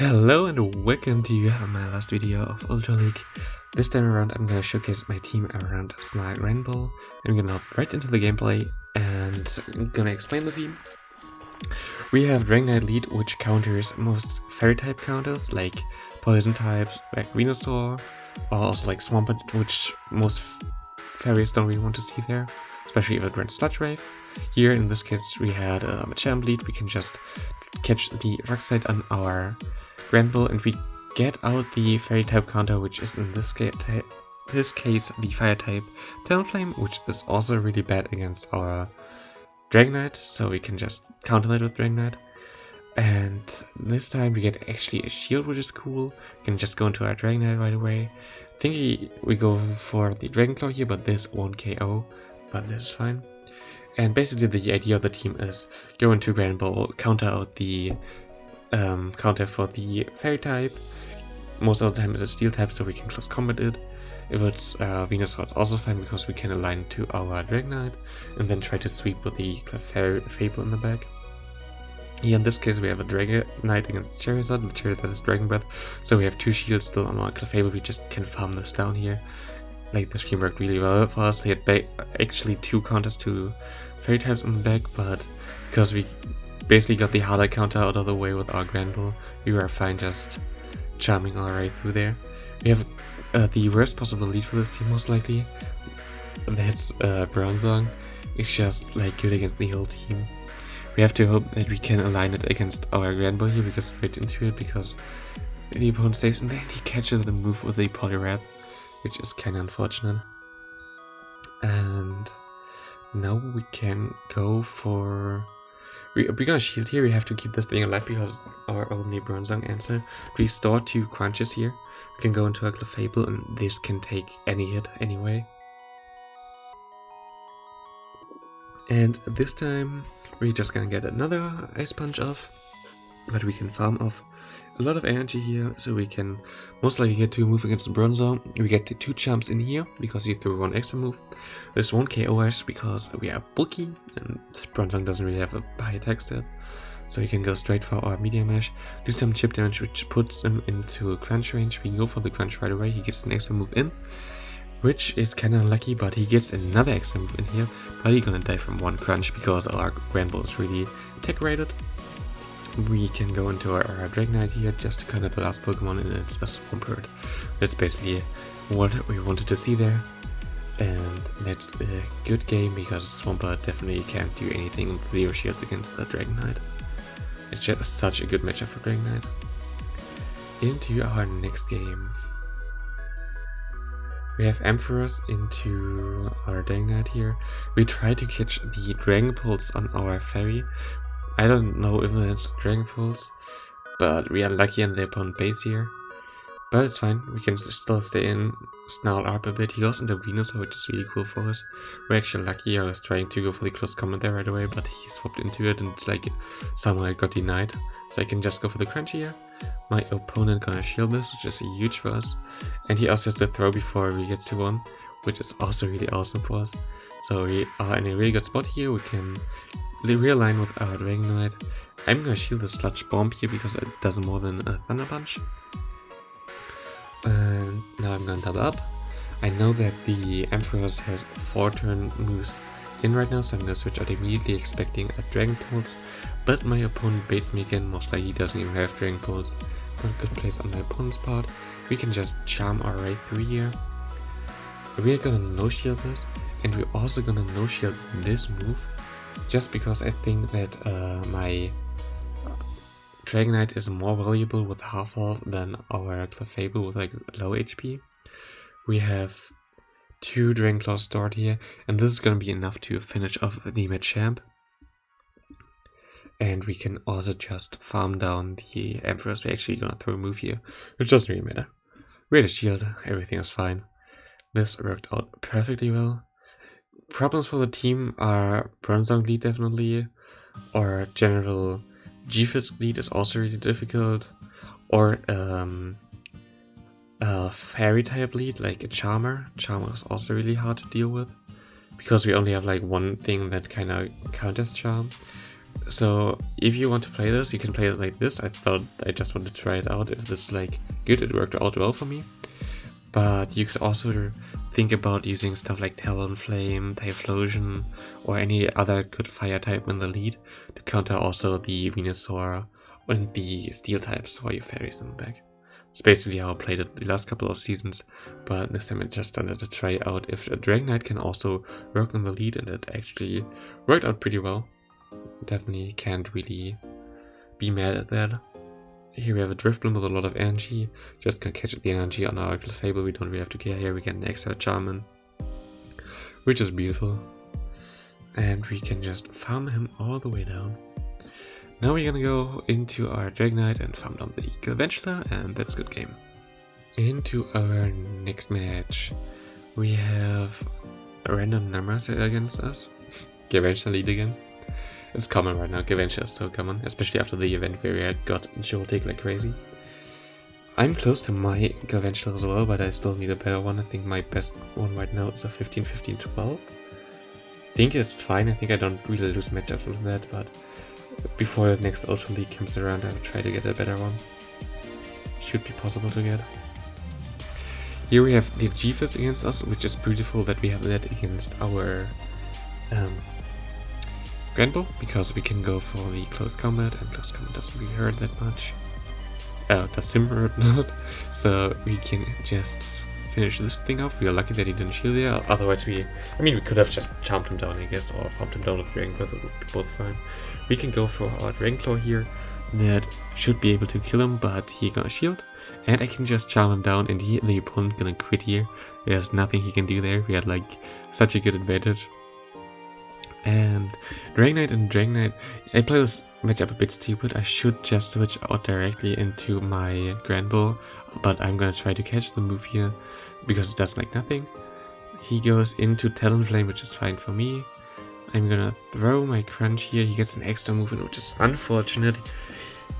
Hello and welcome to my last video of Ultra League. This time around I'm gonna showcase my team around Snarl Granbull. I'm gonna hop right into the gameplay and I'm gonna explain the team. We have Dragonite lead, which counters most fairy type counters like poison types like Venusaur, or also like Swampert, which most fairies don't really want to see there, especially if it grants Sludge Wave. Here in this case we had a Machamp lead. We can just catch the Rock Slide on our Granbull and we get out the fairy type counter, which is in this case the fire type Talonflame, which is also really bad against our Dragonite, so we can just counter that with Dragonite. And this time we get actually a shield, which is cool. We can just go into our Dragonite right away. I think we go for the Dragonclaw here, but this won't KO, but this is fine. And basically the idea of the team is go into Granbull, counter out the counter for the fairy type. Most of the time it's a steel type, so we can close combat it. If it's Venusaur, it's also fine because we can align to our Dragonite and then try to sweep with the Fable in the back. Here in this case we have a Dragonite against Charizard. The Charizard is Dragon Breath, so we have two shields still on our Clefable. We just can farm this down here. Like, this team worked really well for us. He had actually two counters to fairy types on the back, but because we basically got the harder counter out of the way with our Granbull, we were fine just charming our way through there. We have the worst possible lead for this team, most likely. That's Bronzong. It's just like good against the whole team. We have to hope that we can align it against our Granbull here. We go straight into it because the opponent stays in there and he catches the move with the Poliwrath, which is kind of unfortunate. And now we can go for... We're gonna shield here. We have to keep this thing alive because our only Bronzong answer. We store 2 crunches here. We can go into a Clefable and this can take any hit anyway. And this time we're just gonna get another Ice Punch off, but we can farm off a lot of energy here, so we can most likely get to move against the Bronzong. We get the 2 jumps in here because he threw 1 extra move. This won't KO us because we are bulky and Bronzong doesn't really have a high attack stat. So we can go straight for our Meteor Mash, do some chip damage which puts him into crunch range. We can go for the crunch right away. He gets an extra move in, which is kinda unlucky, but he gets another extra move in here. But he's gonna die from 1 crunch because our Granbull is really attack rated. We can go into our Dragonite here just to counter the last Pokemon, and it's a Swampert. That's basically what we wanted to see there. And that's a good game because Swampert definitely can't do anything with 0 shields against the Dragonite. It's just such a good matchup for Dragonite. Into our next game. We have Ampharos into our Dragonite here. We try to catch the Dragon Pulse on our Fairy. I don't know if that's Dragon Pulse, but we are lucky on the opponent base here. But it's fine, we can still stay in, Snarl up a bit. He goes into Venusaur, which is really cool for us. We're actually lucky. I was trying to go for the close combat there right away, but he swapped into it and like somehow I got denied. So I can just go for the crunch here. My opponent gonna shield this, which is huge for us. And he also has to throw before we get to 1, which is also really awesome for us. So we are in a really good spot here. We can realign with our Dragonite. I'm gonna shield the Sludge Bomb here because it does more than a Thunder Punch. And now I'm gonna double up. I know that the Ampharos has 4 turn moves in right now, so I'm gonna switch out immediately expecting a Dragon Pulse. But my opponent baits me again, most likely he doesn't even have Dragon Pulse. Not a good place on my opponent's part. We can just charm our way through here. We're gonna no-shield this, and we're also gonna no-shield this move. Just because I think that my Dragonite is more valuable with half health than our Clefable with like low HP. We have 2 Dragonclaws stored here, and this is gonna be enough to finish off the Machamp. And we can also just farm down the Ampharos. We're actually gonna throw a move here, which doesn't really matter. We had a shield, everything is fine. This worked out perfectly well. Problems for the team are Bronzong lead definitely, or general G-Fisk lead is also really difficult, or a Fairy type lead like a Charmer. Charmer is also really hard to deal with because we only have like one thing that kind of counters Charm. So if you want to play this, you can play it like this. I thought I just wanted to try it out if this is like good. It worked out well for me. But you could also think about using stuff like Talonflame, Typhlosion, or any other good fire type in the lead to counter also the Venusaur and the steel types for your fairies in the back. It's basically how I played it the last couple of seasons, but this time I just wanted to try out if a Dragonite can also work in the lead, and it actually worked out pretty well. Definitely can't really be mad at that. Here we have a Drifblim with a lot of energy. Just gonna catch the energy on our Clefable. We don't really have to care here. We get an extra Charmin, which is beautiful. And we can just farm him all the way down. Now we're gonna go into our Dragonite and farm down the Galvantula, and that's a good game. Into our next match, we have random numbers against us. Galvantula lead again. It's common right now. Galvantula is so common, especially after the event where we had got Joltik like crazy. I'm close to my Galvantula as well, but I still need a better one. I think my best one right now is a 15-15-12. I think it's fine. I think I don't really lose matchups with that, but before the next Ultra League comes around, I'll try to get a better one. Should be possible to get. Here we have the G-Fist against us, which is beautiful that we have that against our Granbull, because we can go for the close combat, and close combat doesn't really hurt that much. Does him hurt not, so we can just finish this thing off. We are lucky that he didn't shield there, otherwise we could have just chomped him down, I guess, or farmed him down with Dragon Breath. It would be both fine. We can go for our Dragon Claw here, that should be able to kill him, but he got a shield, and I can just charm him down, and the opponent gonna quit here. There's nothing he can do there. We had like such a good advantage. And Dragonite, I play this matchup a bit stupid. I should just switch out directly into my Granbull, but I'm gonna try to catch the move here because it does like nothing. He goes into Talonflame, which is fine for me. I'm gonna throw my Crunch here. He gets an extra movement, which is unfortunate.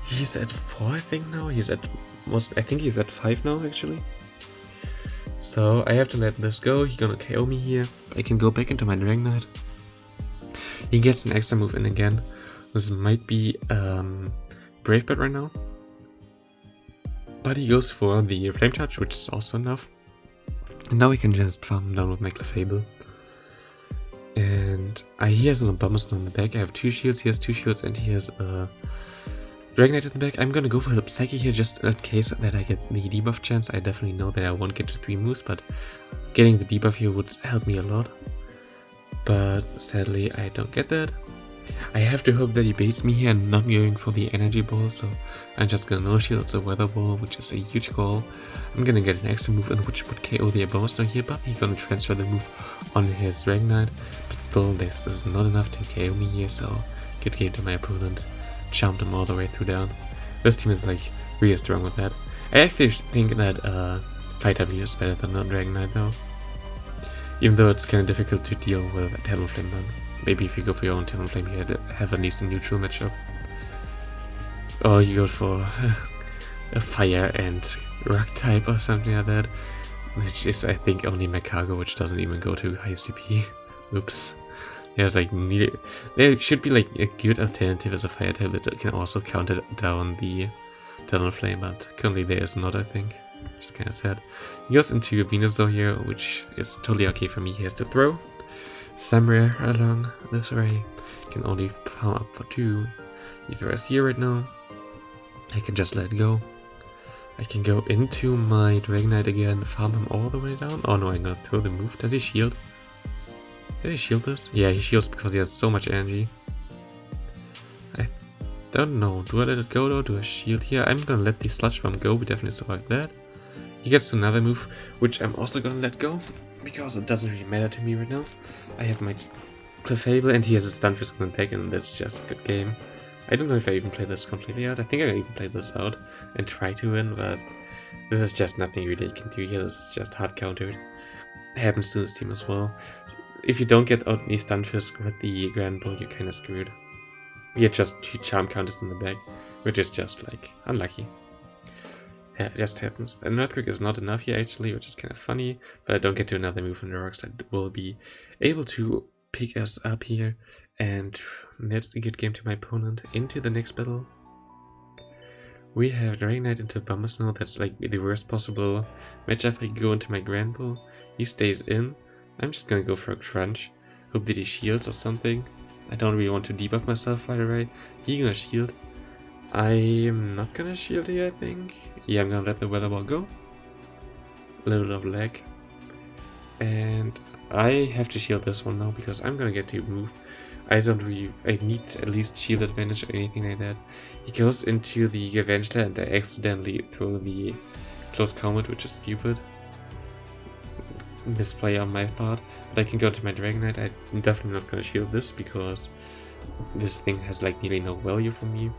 He's at 4, I think now. I think he's at 5 now, actually. So I have to let this go. He's gonna KO me here. I can go back into my Dragonite. He gets an extra move in again. This might be Brave Bird right now. But he goes for the Flame Charge, which is also enough. And now we can just farm him down with my Clefable. And he has an Abomasnow in the back. I have 2 shields, he has 2 shields, and he has a Dragonite in the back. I'm gonna go for the Psyche here just in case that I get the debuff chance. I definitely know that I won't get to 3 moves, but getting the debuff here would help me a lot. But sadly I don't get that. I have to hope that he baits me here and not going for the Energy Ball, so I'm just gonna no-shield the Weather Ball, which is a huge call. I'm gonna get an extra move in which would KO the Abomasnow here, but he's gonna transfer the move on his Dragonite. But still, this is not enough to KO me here, so good game to my opponent. Chomped him all the way through down. This team is like really strong with that. I actually think that Fight type is better than a Dragonite though. Even though it's kind of difficult to deal with a Talonflame then. Maybe if you go for your own Talonflame, you have at least a neutral matchup. Or you go for a Fire and Rock type or something like that. Which is, I think, only Macago, which doesn't even go to high CP. Oops. There's like there should be like a good alternative as a Fire type that can also counter down the Talonflame, but currently there is not, I think. Which is kind of sad. He goes into a Venusaur here, which is totally okay for me. He has to throw somewhere along this way. Can only farm up for 2. He throws here right now. I can just let go. I can go into my Dragonite again, farm him all the way down. Oh no, I'm gonna throw the move. Does he shield? Did he shield this? Yeah, he shields because he has so much energy. I don't know. Do I let it go though? Do I shield here? I'm gonna let the Sludge Bomb go. We definitely survived that. He gets another move, which I'm also gonna let go, because it doesn't really matter to me right now. I have my Clefable, and he has a Stunfisk in the deck, and that's just a good game. I don't know if I even played this completely out. I think I even played this out and try to win, but this is just nothing really you can do here. This is just hard countered. It happens to this team as well. If you don't get out the Stunfisk with the Granbull, you're kind of screwed. We had just 2 charm counters in the back, which is just like unlucky. Yeah, it just happens. And Earthquake is not enough here actually, which is kind of funny, but I don't get to another move from the rocks that will be able to pick us up here. And that's a good game to my opponent. Into the next battle. We have Dragon Knight into Bomber Snow. That's like the worst possible matchup. I go into my Granbull. He stays in. I'm just gonna go for a crunch. Hope that he shields or something. I don't really want to debuff myself right away. He gonna shield. I am not gonna shield here, I think. Yeah, I'm gonna let the weather ball go. A little bit of lag. And I have to shield this one now because I'm gonna get to move. I need at least shield advantage or anything like that. He goes into the Avenger and I accidentally throw the close combat, which is stupid. Misplay on my part. But I can go to my Dragon Knight. I'm definitely not gonna shield this because this thing has like nearly no value for me.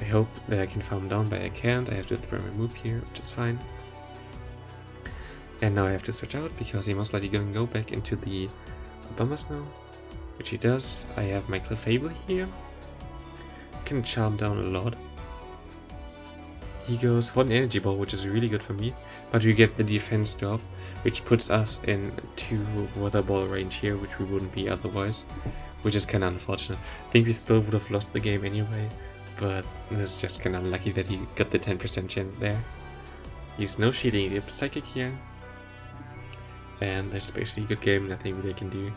I hope that I can farm down, but I can't. I have to throw my move here, which is fine. And now I have to switch out because he most likely gonna go back into the Bombers now. Which he does. I have my Clefable here. Can charm down a lot. He goes for an energy ball, which is really good for me. But we get the defense drop, which puts us into water ball range here, which we wouldn't be otherwise. Which is kind of unfortunate. I think we still would have lost the game anyway. But this is just kind of unlucky that he got the 10% chance there. He's no shielding the Psychic here. And that's basically a good game, nothing really I can do.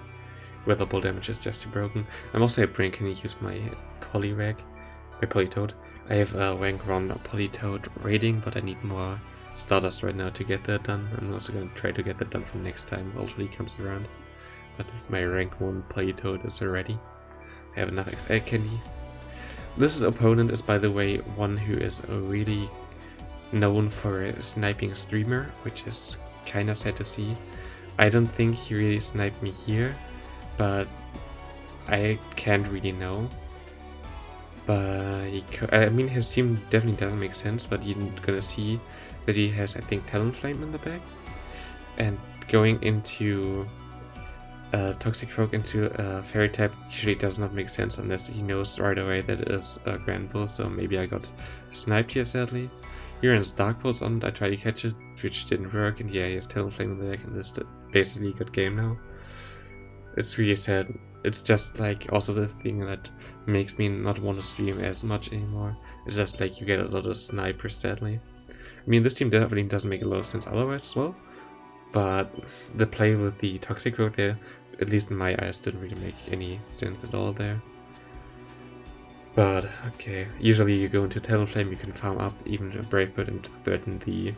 Weather ball damage is just too broken. I'm also a brain, can use my Polyrag, my Politoad. I have a rank 1 Politoad rating, but I need more Stardust right now to get that done. I'm also going to try to get that done for next time Ultra League comes around. But my rank 1 Politoad is already. I have enough XL candy. This opponent is, by the way, one who is really known for a sniping streamer, which is kinda sad to see. I don't think he really sniped me here, but I can't really know. But I mean, his team definitely doesn't make sense, but you're gonna see that he has, I think, Talonflame in the back. And going into Toxic Rogue into Fairy type usually does not make sense unless he knows right away that it is a Granbull, so maybe I got sniped here sadly. Here is Dark Pulse on it, I tried to catch it, which didn't work, and yeah, he has Talonflame in the back, and this is basically a good game now. It's really sad. It's just like also the thing that makes me not want to stream as much anymore. It's just like you get a lot of snipers sadly. I mean, this team definitely doesn't make a lot of sense otherwise as well, but the play with the Toxic Rogue there, at least in my eyes, didn't really make any sense at all there. But okay, usually you go into Talonflame, you can farm up even a Brave Bird and threaten the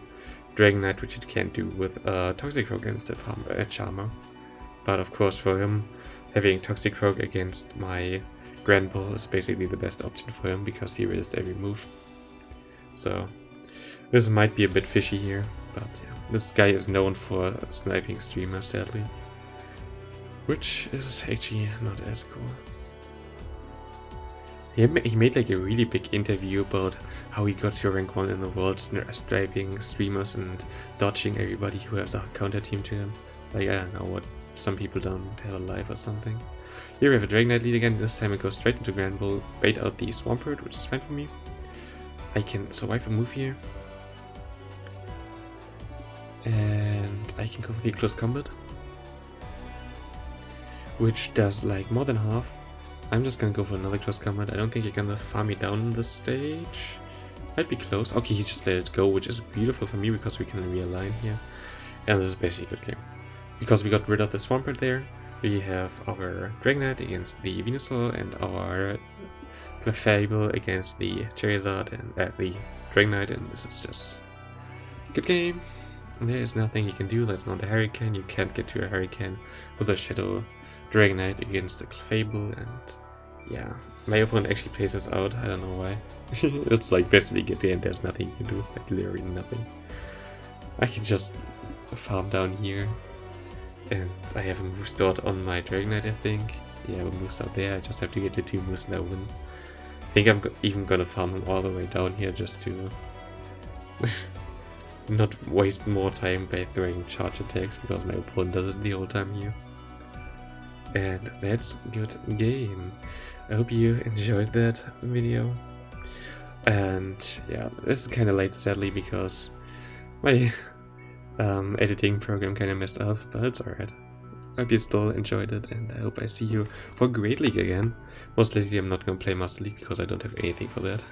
Dragon Knight, which you can't do with Toxic Rogue against a Charmer. But of course for him, having Toxic Rogue against my Granbull is basically the best option for him because he resist every move. So this might be a bit fishy here, but yeah, this guy is known for sniping streamers sadly, which is actually not as cool. He made like a really big interview about how he got to rank 1 in the world, sniping streamers and dodging everybody who has a counter team to him. Like, I don't know what some people don't have a life or something. Here we have a Dragon Knight lead again. This time it goes straight into Granbull, bait out the Swampert, which is fine for me. I can survive a move here. And I can go for the close combat, which does like more than half. I'm just gonna go for another close combat. I don't think you're gonna farm me down on this stage. Might be close. Okay, he just let it go, which is beautiful for me because we can realign here. And this is basically a good game. Because we got rid of the Swampert there, we have our Dragon Knight against the Venusaur and our Clefable against the Charizard and the Dragon Knight, and this is just a good game. There is nothing you can do. That's not a Hurricane. You can't get to a Hurricane with a Shadow Dragon Knight against the Clefable, and yeah, my opponent actually plays this out. I don't know why. It's like basically get there and there's nothing you can do. Like literally nothing. I can just farm down here, and I have a move start on my Dragon Knight, I think. Yeah, a move start there. I just have to get to 2 moves and I win. I think I'm even gonna farm him all the way down here just to not waste more time by throwing charge attacks because my opponent does it the whole time here. And that's a good game. I hope you enjoyed that video. And yeah, this is kind of late sadly because my editing program kind of messed up, but it's alright. I hope you still enjoyed it, and I hope I see you for Great League again. Most likely I'm not gonna play Master League because I don't have anything for that.